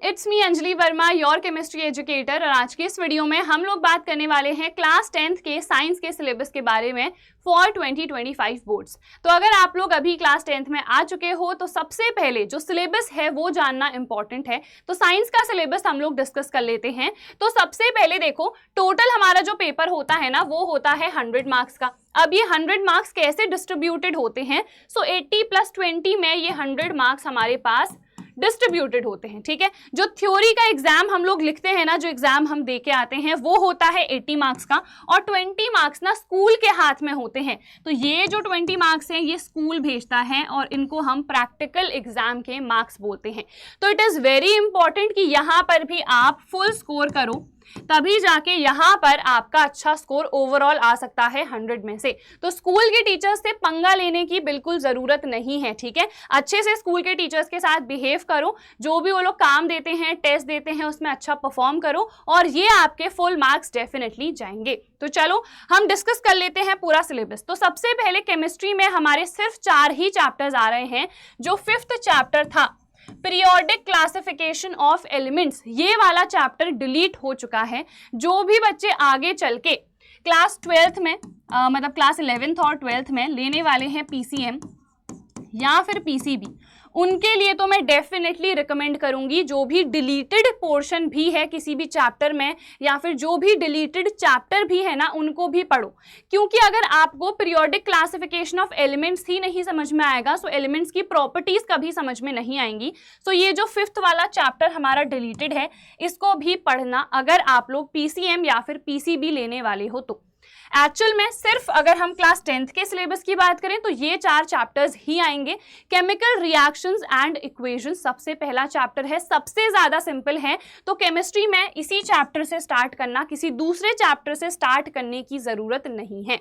It's me Anjali Verma, your chemistry educator. और आज की इस वीडियो में हम लोग बात करने वाले हैं क्लास 10th के साइंस के सिलेबस के बारे में फॉर 2025 बोर्ड्स। तो अगर आप लोग अभी क्लास 10th में आ चुके हो तो सबसे पहले जो सिलेबस है वो जानना इंपॉर्टेंट है। तो साइंस का सिलेबस हम लोग डिस्कस कर लेते हैं। तो सबसे पहले देखो, टोटल हमारा जो पेपर होता है ना वो होता है 100 मार्क्स का। अब ये 100 मार्क्स कैसे डिस्ट्रीब्यूटेड होते हैं? सो 80 + 20 में ये 100 मार्क्स हमारे पास डिस्ट्रीब्यूटेड होते हैं। ठीक है, जो थ्योरी का एग्जाम हम लोग लिखते हैं ना, जो एग्जाम हम दे के आते हैं वो होता है 80 मार्क्स का, और 20 मार्क्स ना स्कूल के हाथ में होते हैं। तो ये जो 20 मार्क्स हैं ये स्कूल भेजता है और इनको हम प्रैक्टिकल एग्जाम के मार्क्स बोलते हैं। तो इट इज वेरी इंपॉर्टेंट कि यहाँ पर भी आप फुल स्कोर करो, तभी जाके यहाँ पर आपका अच्छा स्कोर ओवरऑल आ सकता है 100 में से। तो स्कूल के टीचर्स से पंगा लेने की बिल्कुल जरूरत नहीं है। ठीक है, अच्छे से स्कूल के टीचर्स के साथ बिहेव करो, जो भी वो लोग काम देते हैं, टेस्ट देते हैं, उसमें अच्छा परफॉर्म करो और ये आपके फुल मार्क्स डेफिनेटली जाएंगे। तो चलो हम डिस्कस कर लेते हैं पूरा सिलेबस। तो सबसे पहले केमिस्ट्री में हमारे सिर्फ 4 ही चैप्टर्स आ रहे हैं। जो 5th चैप्टर था पीरियोडिक क्लासिफिकेशन ऑफ एलिमेंट्स, ये वाला चैप्टर डिलीट हो चुका है। जो भी बच्चे आगे चल के क्लास 12th में मतलब क्लास 11th और 12th में लेने वाले हैं पीसीएम या फिर पीसीबी, उनके लिए तो मैं डेफिनेटली रिकमेंड करूंगी जो भी डिलीटेड पोर्शन भी है किसी भी चैप्टर में या फिर जो भी डिलीटेड चैप्टर भी है ना उनको भी पढ़ो। क्योंकि अगर आपको पीरियोडिक क्लासिफिकेशन ऑफ एलिमेंट्स ही नहीं समझ में आएगा सो एलिमेंट्स की प्रॉपर्टीज कभी समझ में नहीं आएंगी। सो ये जो 5th वाला चैप्टर हमारा डिलीटेड है इसको भी पढ़ना अगर आप लोग पीसीएम या फिर पीसीबी लेने वाले हो तो। एक्चुअल में सिर्फ अगर हम क्लास 10th के सिलेबस की बात करें तो ये 4 चैप्टर्स ही आएंगे। केमिकल रिएक्शंस एंड इक्वेशंस सबसे पहला चैप्टर है, सबसे ज्यादा सिंपल है। तो केमिस्ट्री में इसी चैप्टर से स्टार्ट करना, किसी दूसरे चैप्टर से स्टार्ट करने की जरूरत नहीं है।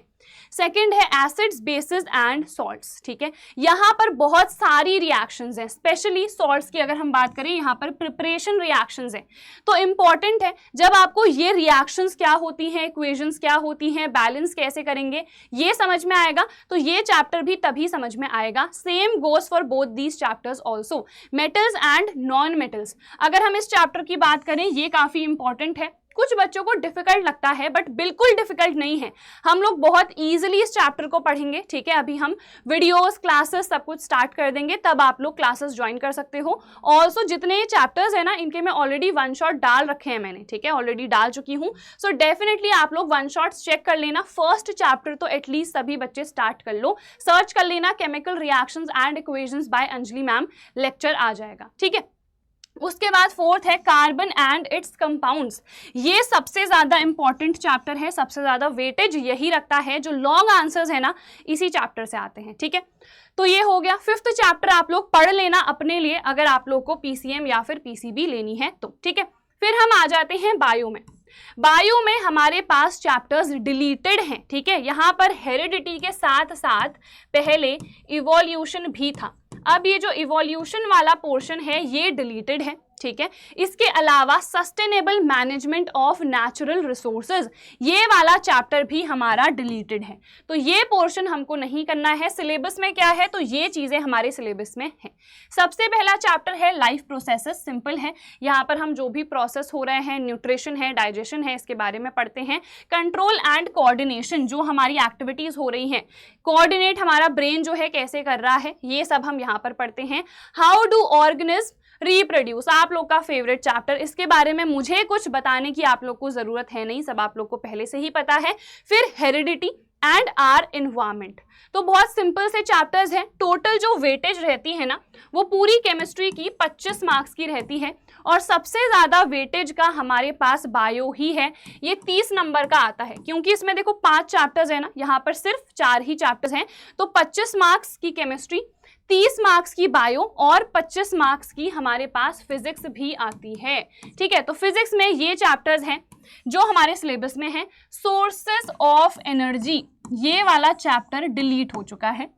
सेकंड है एसिड्स, बेसिस एंड सॉल्ट्स। ठीक है, यहाँ पर बहुत सारी रिएक्शंस हैं, स्पेशली सॉल्ट्स की अगर हम बात करें यहाँ पर प्रिपरेशन रिएक्शंस हैं। तो इंपॉर्टेंट है जब आपको ये रिएक्शंस क्या होती हैं, इक्वेशंस क्या होती हैं, बैलेंस कैसे करेंगे ये समझ में आएगा तो ये चैप्टर भी तभी समझ में आएगा। Same goes for both these chapters also. Metals and non metals, अगर हम इस चैप्टर की बात करें ये काफी इंपॉर्टेंट है। कुछ बच्चों को डिफिकल्ट लगता है बट बिल्कुल डिफिकल्ट नहीं है, हम लोग बहुत इजीली इस चैप्टर को पढ़ेंगे। ठीक है, अभी हम वीडियोस, क्लासेस सब कुछ स्टार्ट कर देंगे, तब आप लोग क्लासेस ज्वाइन कर सकते हो। ऑल्सो जितने ये चैप्टर्स है ना इनके मैं ऑलरेडी 1 शॉट डाल रखे हैं मैंने। ठीक है, ऑलरेडी डाल चुकी हूँ। सो डेफिनेटली आप लोग 1 शॉट्स चेक कर लेना। फर्स्ट चैप्टर तो एटलीस्ट सभी बच्चे स्टार्ट कर लो, सर्च कर लेना chemical reactions and equations by Anjali ma'am, lecture आ जाएगा। ठीक है, उसके बाद 4th है कार्बन एंड इट्स कंपाउंड्स। ये सबसे ज्यादा इंपॉर्टेंट चैप्टर है, सबसे ज्यादा वेटेज यही रखता है। जो लॉन्ग आंसर्स है ना इसी चैप्टर से आते हैं। ठीक है, तो ये हो गया 5th चैप्टर, आप लोग पढ़ लेना अपने लिए अगर आप लोग को पीसीएम या फिर पीसीबी लेनी है तो। ठीक है, फिर हम आ जाते हैं बायो में। बायो में हमारे पास चैप्टर्स डिलीटेड हैं। ठीक है, यहाँ पर हेरिडिटी के साथ साथ पहले इवोल्यूशन भी था। अब ये जो इवोल्यूशन वाला पोर्शन है ये डिलीटेड है। ठीक है, इसके अलावा sustainable management of natural resources, ये वाला चैप्टर भी हमारा डिलीटेड है। तो ये पोर्शन हमको नहीं करना है। सिलेबस में क्या है तो ये चीजें हमारे सिलेबस में है। सबसे पहला चैप्टर है लाइफ प्रोसेसेस, सिंपल है। यहाँ पर हम जो भी प्रोसेस हो रहे हैं, न्यूट्रिशन है, डाइजेशन है, इसके बारे में पढ़ते हैं। कंट्रोल एंड कोऑर्डिनेशन, जो हमारी एक्टिविटीज हो रही हैं, कोऑर्डिनेट हमारा ब्रेन जो है कैसे कर रहा है, ये सब हम यहाँ पर पढ़ते हैं। हाउ डू ऑर्गेनिज्म रिप्रोड्यूस, आप लोग का फेवरेट चैप्टर, इसके बारे में मुझे कुछ बताने की आप लोग को जरूरत है नहीं, सब आप लोग को पहले से ही पता है। फिर हेरिडिटी एंड आर एनवायरमेंट, तो बहुत सिंपल से चैप्टर्स हैं। टोटल जो वेटेज रहती है ना वो पूरी केमिस्ट्री की 25 मार्क्स की रहती है और सबसे ज्यादा वेटेज का हमारे पास बायो ही है, ये 30 नंबर का आता है। क्योंकि इसमें देखो 5 चैप्टर्स है ना, यहाँ पर सिर्फ 4 ही चैप्टर्स हैं। तो 25 मार्क्स की केमिस्ट्री, 30 मार्क्स की बायो और 25 मार्क्स की हमारे पास फिजिक्स भी आती है। ठीक है, तो फिजिक्स में ये चैप्टर्स हैं जो हमारे सिलेबस में है। सोर्सेस ऑफ एनर्जी, ये वाला चैप्टर डिलीट हो चुका है,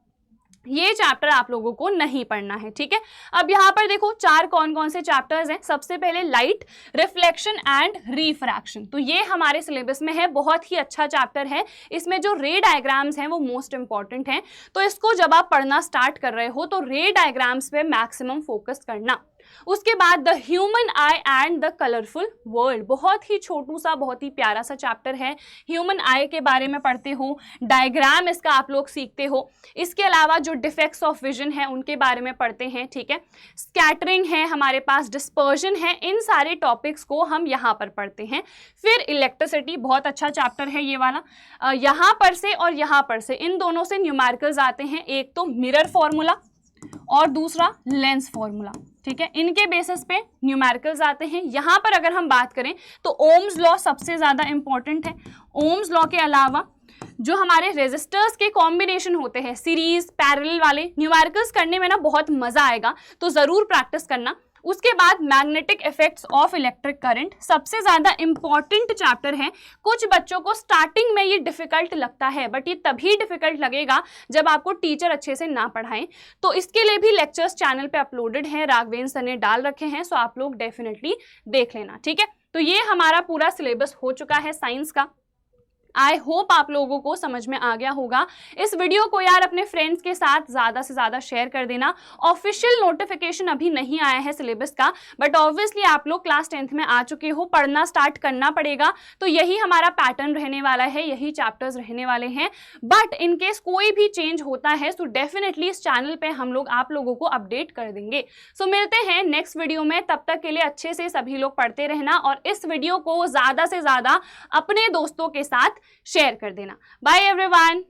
ये चैप्टर आप लोगों को नहीं पढ़ना है। ठीक है, अब यहाँ पर देखो 4 कौन कौन से चैप्टर्स हैं। सबसे पहले लाइट, रिफ्लेक्शन एंड रिफ्रैक्शन, तो ये हमारे सिलेबस में है, बहुत ही अच्छा चैप्टर है। इसमें जो रे डायग्राम्स हैं वो मोस्ट इंपॉर्टेंट हैं, तो इसको जब आप पढ़ना स्टार्ट कर रहे हो तो रे डायग्राम्स पे मैक्सिमम फोकस करना। उसके बाद the human I and the colourful world, बहुत ही छोटू सा बहुत ही प्यारा सा चैप्टर है। ह्यूमन आई के बारे में पढ़ते हो, डायग्राम इसका आप लोग सीखते हो। इसके अलावा जो डिफेक्ट्स ऑफ विजन है उनके बारे में पढ़ते हैं, ठीक है। स्कैटरिंग है हमारे पास, डिस्पर्जन है, इन सारे टॉपिक्स को हम यहाँ पर पढ़ते हैं। फिर इलेक्ट्रिसिटी, बहुत अच्छा चैप्टर है ये वाला। यहाँ पर से और यहाँ पर से इन दोनों से न्यूमेरिकल्स आते हैं, एक तो मिरर फॉर्मूला और दूसरा लेंस फॉर्मूला, ठीक है। इनके बेसिस पे न्यूमेरिकल्स आते हैं। यहाँ पर अगर हम बात करें तो ओम्स लॉ सबसे ज़्यादा इंपॉर्टेंट है। ओम्स लॉ के अलावा जो हमारे रेजिस्टर्स के कॉम्बिनेशन होते हैं, सीरीज पैरेलल वाले, न्यूमेरिकल्स करने में ना बहुत मज़ा आएगा, तो ज़रूर प्रैक्टिस करना। उसके बाद magnetic effects of electric current, सबसे ज़्यादा इंपॉर्टेंट चैप्टर है। कुछ बच्चों को स्टार्टिंग में ये डिफ़िकल्ट लगता है, बट ये तभी डिफ़िकल्ट लगेगा जब आपको टीचर अच्छे से ना पढ़ाएं। तो इसके लिए भी लेक्चर्स चैनल पे अपलोडेड हैं, राघवेंद्र सर ने डाल रखे हैं, सो आप लोग डेफिनेटली देख लेना, ठीक है। तो ये हमारा पूरा सिलेबस हो चुका है साइंस का। आई होप आप लोगों को समझ में आ गया होगा। इस वीडियो को यार अपने फ्रेंड्स के साथ ज़्यादा से ज़्यादा शेयर कर देना। ऑफिशियल नोटिफिकेशन अभी नहीं आया है सिलेबस का, बट ऑब्वियसली आप लोग क्लास 10th में आ चुके हो, पढ़ना स्टार्ट करना पड़ेगा। तो यही हमारा पैटर्न रहने वाला है, यही चैप्टर्स रहने वाले हैं। बट इन केस कोई भी चेंज होता है तो डेफिनेटली इस चैनल पर हम लोग आप लोगों को अपडेट कर देंगे। सो मिलते हैं नेक्स्ट वीडियो में, तब तक के लिए अच्छे से सभी लोग पढ़ते रहना और इस वीडियो को ज़्यादा से ज़्यादा अपने दोस्तों के साथ शेयर कर देना। Bye everyone.